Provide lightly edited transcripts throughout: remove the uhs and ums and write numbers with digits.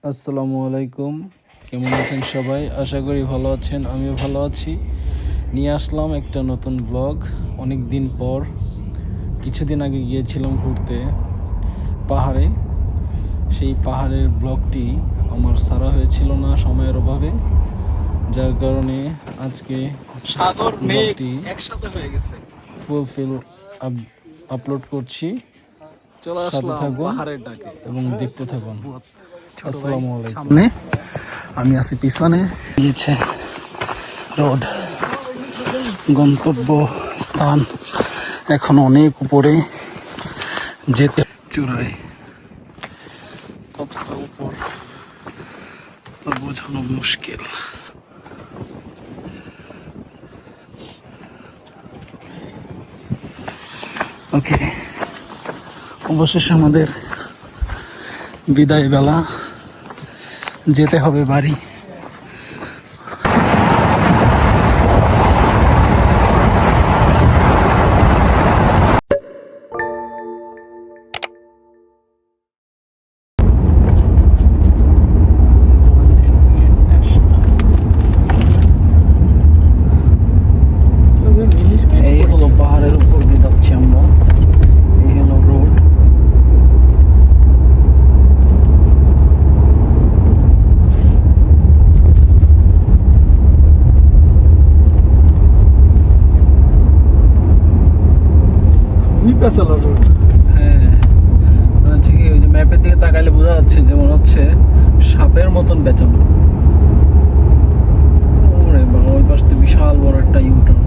আসসালামু আলাইকুম। কেমন আছেন সবাই? আশা করি ভালো আছেন, আমিও ভালো আছি। নিয়ে আসলাম একটা নতুন ব্লগ। অনেক দিন পর, কিছুদিন আগে গিয়েছিলাম ঘুরতে পাহাড়ে। সেই পাহাড়ের ব্লগটি আমার সারা হয়েছিল না সময়ের অভাবে, যার কারণে আজকে সাগর মেঘ ব্লগটি একসাথে হয়ে গেছে। ফুলফিল আপলোড করছি। চলে সাথে আসলাম থাকুন পাহাড়ের ডাকে। এবং দেখতে থাকুন। ছোট ভাই আসসালামু আলাইকুম। সামনে, আমি আছি পিছনে। গিয়েছে রোড, গন্তব্য স্থান এখন অনেক উপরে যেতে চূড়ায়। কতটা উপর তা বোঝানো মুশকিল। ওকে, অবশেষে আমাদের বিদায় বেলা, যেতে হবে বাড়ি। এই হলো পাহাড়ের উপর দিয়ে যাচ্ছি আমরা। এই হলো রোড। হ্যাঁ, মনে হচ্ছে কি ওই যে ম্যাপের দিকে তাকাইলে বোঝা যাচ্ছে যে মনে হচ্ছে সাপের মতন পেঁচানো। ওরে বাবা, ওই পাশ থেকে বিশাল বড় একটা ইউটার্ন।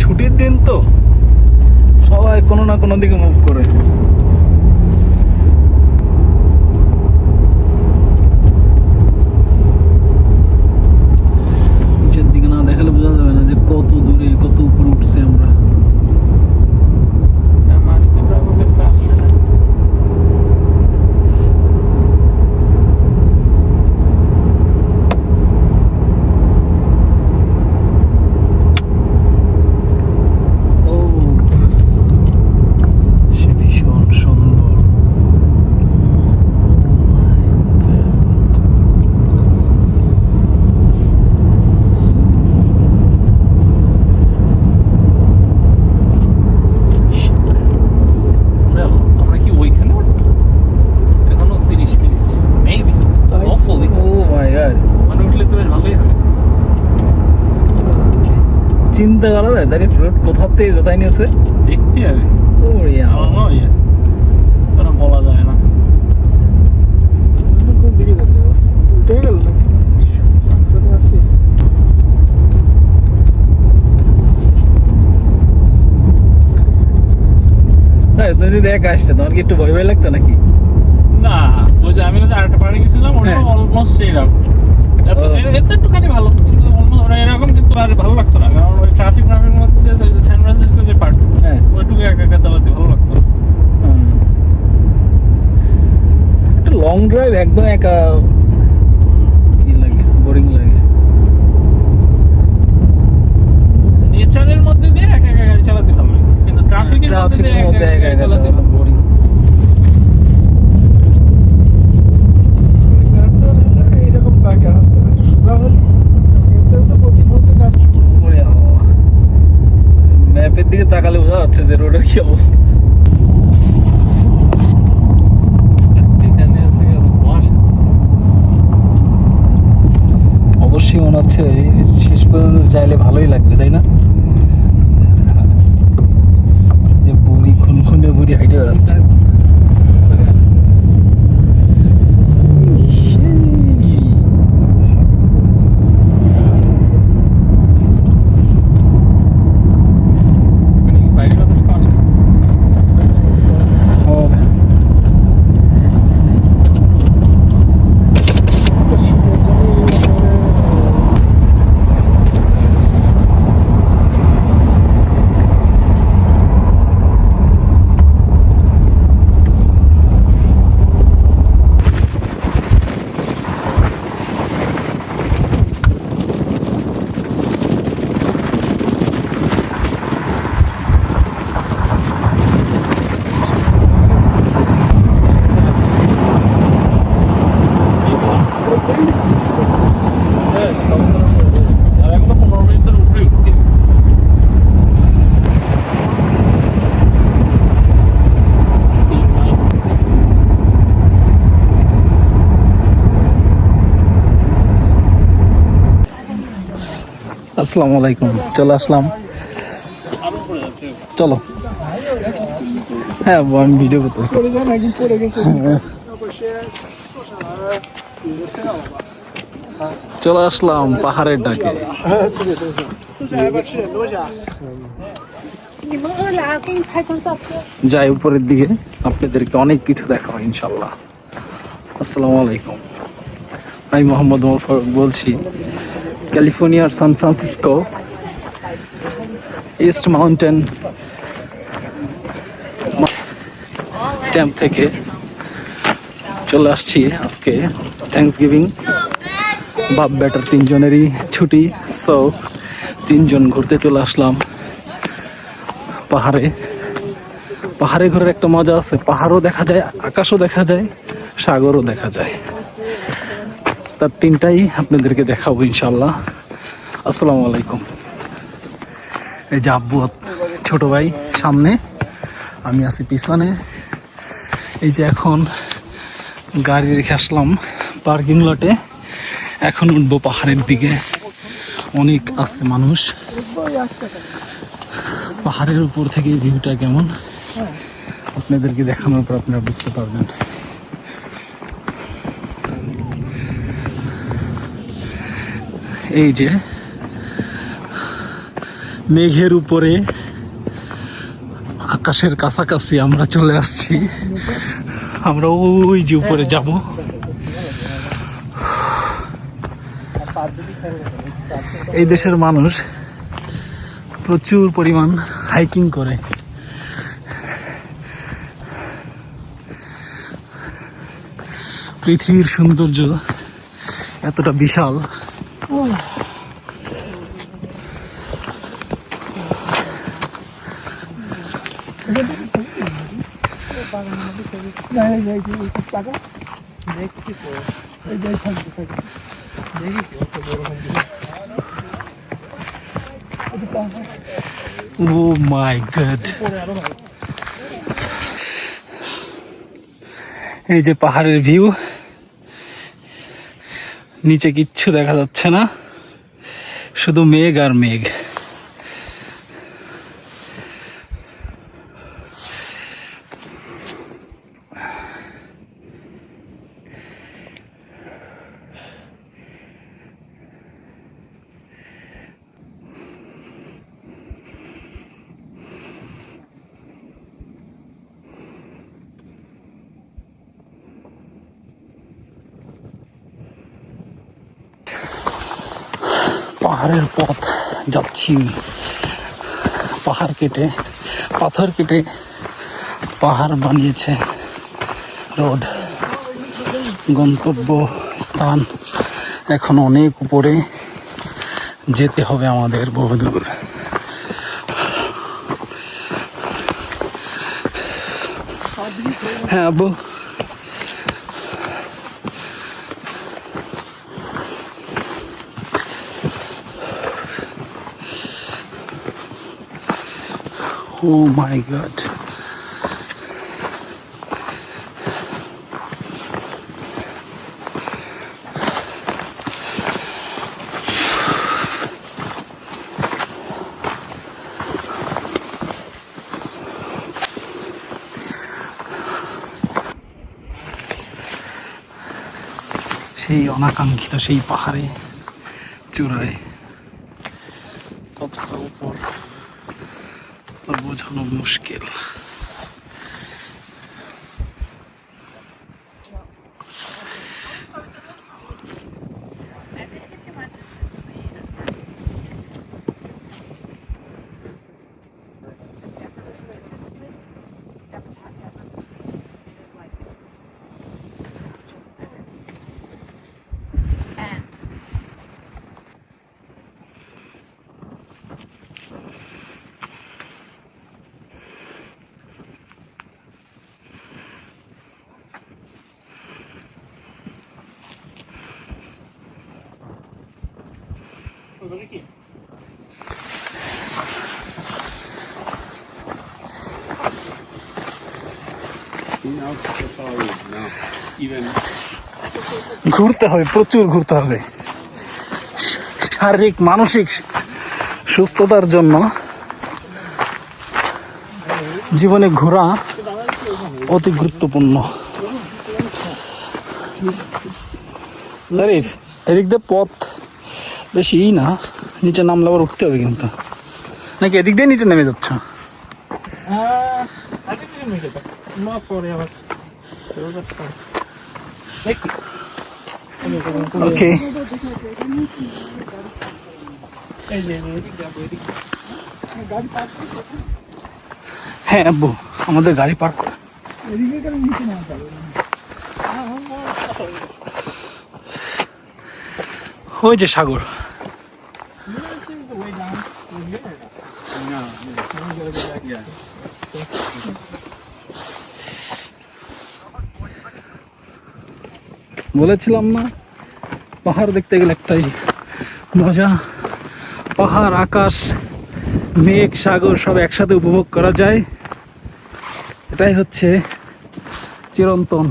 ছুটির দিন তো সবাই কোনো না কোনো দিকে মুভ করে। নিচের দিকে না দেখালে বোঝা যাবে না যে কত দূরে, কত উপরে উঠছে আমরা। চিন্তা করা যায় দাঁড়িয়ে রোড কোথা থেকে কোথায় নিয়েছে দেখতে হবে। বলা যায় না কোন দিকে যেতে হবে, উঠে গেল নাকি আছে। তুমি যদি একা আসতে তোমার কি একটু ভয় ভয় লাগতো নাকি? না, ওই যে আমি আরেকটা পাহাড়ে গেছিলাম, ওটা অলমোস্ট সেইরকম। এত একটুখানি ভালো, কিন্তু ওরা এরকম কিন্তু আর ভালো লাগতো না, কারণ ওই ট্রাফিক মধ্যে সান ফ্রান্সিসকো যে পার্ট, ওইটুকু একা একা চালাতে ভালো লাগতো না। লং ড্রাইভ একদম একা লাগে, বোরিং লাগে। নেচারের মধ্যে দিয়ে একা একা গাড়ি চালাতে ভালো লাগে, কিন্তু ট্রাফিকের মধ্যে দিয়ে একা একা গাড়ি চালাতে বোরিং। ম্যাপের দিকে তাকালে বোঝা যাচ্ছে যে রোডের কি অবস্থা। অবশ্যই মনে হচ্ছে শেষ পর্যন্ত যাইলে ভালোই লাগবে, তাই না? বুড়ি খুনখুনে বুড়ি হাইটে বেড়াচ্ছে। আসসালামু আলাইকুম, চলে আসলাম। চলো, হ্যাঁ আমি ভিডিও করতেছি। চলে আসলাম পাহাড়ের ডাকে। 你们饿了，给你拍张照片。 যাই উপরের দিকে, আপনাদেরকে অনেক কিছু দেখাবো ইনশাল্লাহ। আসসালামু আলাইকুম, আমি মোহাম্মদ ওমর ফারুক বলছি, ক্যালিফোর্নিয়ার San Francisco East Mountain camp থেকে চলে আসছি আজকে থ্যাঙ্কস গিভিং। বাপ বেটার তিনজনেরই ছুটি, সো তিনজন ঘুরতে চলে আসলাম পাহাড়ে। পাহাড়ে ঘোরার একটা মজা আছে, পাহাড়ও দেখা যায়, আকাশও দেখা যায়, সাগরও দেখা যায়। তার তিনটাই আপনাদেরকে দেখাবো ইনশাল্লাহ। আসসালামু আলাইকুম। এই যে আব্বু ছোট ভাই সামনে, আমি আছি পিছনে। এই যে এখন গাড়ি রেখে আসলাম পার্কিং লটে, এখন উঠবো পাহাড়ের দিকে। অনেক আছে মানুষ। পাহাড়ের উপর থেকে ভিউটা কেমন আপনাদেরকে দেখানোর পর আপনারা বুঝতে পারবেন। এই যে মেঘের উপরে আকাশের কাছাকাছি আমরা চলে আসছি। আমরা ওই যে উপরে যাব। এই দেশের মানুষ প্রচুর পরিমাণ হাইকিং করে। পৃথিবীর সৌন্দর্য এতটা বিশাল, ও মাই গড। এই যে পাহাড়ের ভিউ, নিচে কিচ্ছু দেখা যাচ্ছে না, শুধু মেঘ আর মেঘ। পাহাড়ের পথ যাচ্ছি, পাহাড় কেটে, পাথর কেটে পাহাড় বানিয়েছে রোড। গন্তব্য স্থান এখন অনেক উপরে, যেতে হবে আমাদের বহুদূর। হ্যাঁ আব্বু, oh my god. সেই অনাকাঙ্ক্ষিত সেই পাহাড়ে চূড়ায় কতটা উপর তা বোঝানো মুশকিল। ঘুরতে হবে, প্রচুর ঘুরতে হবে, শারীরিক মানসিক সুস্থতার জন্য জীবনে ঘোরা অতি গুরুত্বপূর্ণ। আরিফ, এদিক দিয়ে পথ বেশি না, নিচে নামলে আবার উঠতে হবে কিন্তু, নাকি এদিক দিয়ে নিচে নেমে যাচ্ছ? ওকে, হ্যাঁ আব্বু, আমাদের গাড়ি পার্ক করা। ওই যে সাগর। বলেছিলাম না, পাহাড় দেখতে গেলে একটাই মজা, পাহাড়, আকাশ, মেঘ, সাগর সব একসাথে উপভোগ করা যায়। এটাই হচ্ছে চিরন্তন।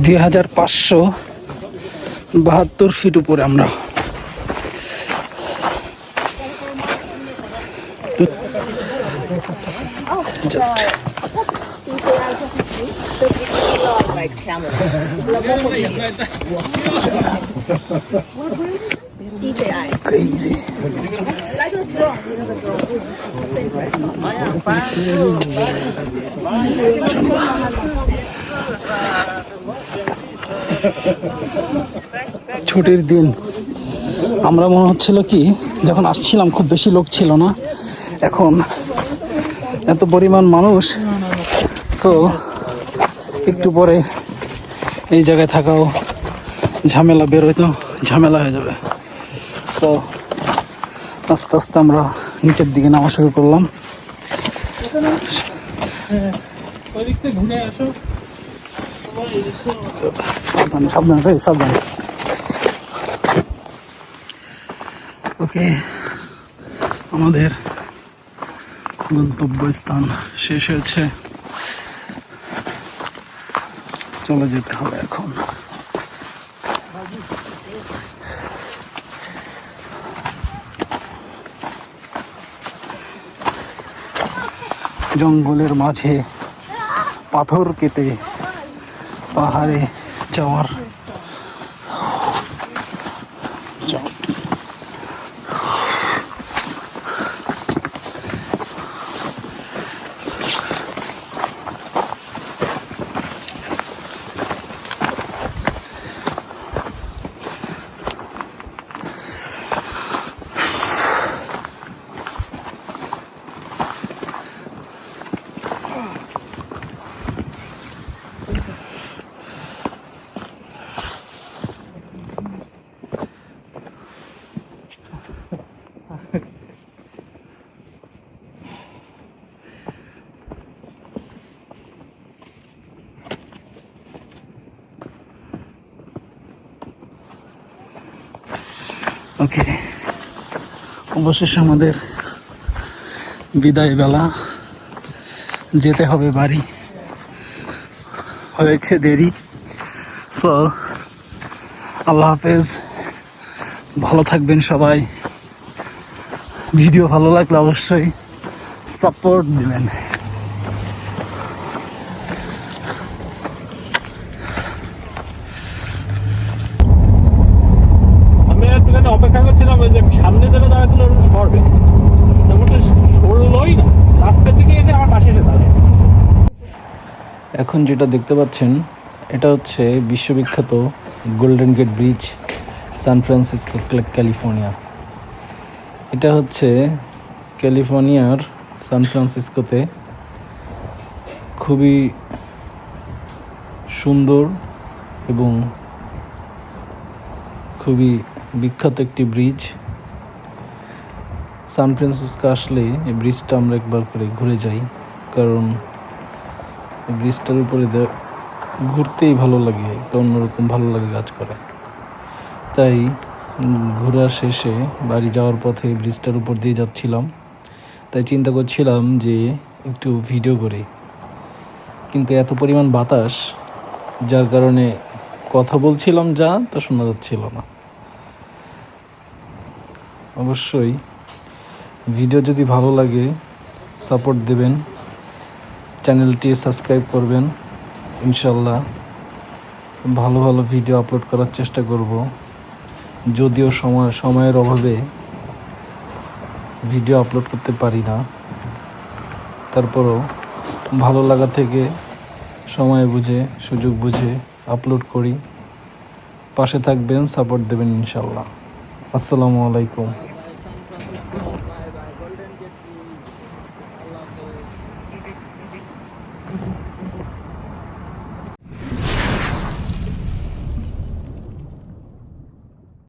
$2,572 ফিট উপরে আমরা। Just like camel. DJI. crazy. Like a drone, you know the drone. Same price. ছুটির দিন আমরা মনে হচ্ছিল কি যখন আসছিলাম খুব বেশি লোক ছিল না, এখন এত পরিমাণ মানুষ, সো একটু পরে এই জায়গায় থাকাও ঝামেলা, বেরোয়তো ঝামেলা হয়ে যাবে। সো আস্তে আস্তে আমরা নিচের দিকে নামা শুরু করলাম। ঘুরে আসো। সাবধানে সাবধানে ভাই, সাবধানে। ওকে, আমাদের গন্তব্যস্থান শেষ হয়েছে, চলে যেতে হবে এখন। জঙ্গলের মাঝে পাথর কেটে পাহাড়ে যাওয়ার ওকে, অবশেষে আমাদের বিদায় বেলা, যেতে হবে বাড়ি, হয়েছে দেরি। সো আল্লাহ হাফেজ, ভালো থাকবেন সবাই। ভিডিও ভালো লাগলে অবশ্যই সাপোর্ট দিবেন। অপেক্ষা করছিলাম ওই যে সামনে যারা দাঁড়াচ্ছিল সরবে, সরলই না, রাস্তা থেকে এসে আমার পাশে এসে দাঁড়ায়। এখন যেটা দেখতে পাচ্ছেন এটা হচ্ছে বিশ্ববিখ্যাত Golden Gate Bridge, San Francisco, California. এটা হচ্ছে ক্যালিফোর্নিয়ার সান ফ্রান্সিসকোতে খুবই সুন্দর এবং খুবই বিখ্যাত একটি ব্রিজ। সান ফ্রান্সিসকো আসলে এই ব্রিজটা আমরা একবার করে ঘুরে যাই, কারণ এই ব্রিজটার উপরে ঘুরতেই ভালো লাগে, একটা অন্যরকম ভালো লাগে কাজ করে। তাই ঘোরার শেষে বাড়ি যাওয়ার পথে ব্রিজটার উপর দিয়ে যাচ্ছিলাম, তাই চিন্তা করছিলাম যে একটু ভিডিও করি, কিন্তু এত পরিমাণ বাতাস যার কারণে কথা বলছিলাম যা তা শোনা যাচ্ছিল না। অবশ্যই ভিডিও যদি ভালো লাগে সাপোর্ট দেবেন, চ্যানেলটি সাবস্ক্রাইব করবেন। ইনশাল্লাহ ভালো ভালো ভিডিও আপলোড করার চেষ্টা করব, যদিও সময়ের অভাবে ভিডিও আপলোড করতে পারি না, তারপরও ভালো লাগা থেকে সময় বুঝে সুযোগ বুঝে আপলোড করি। পাশে থাকবেন, সাপোর্ট দেবেন ইনশাল্লাহ। আসসালামু আলাইকুম।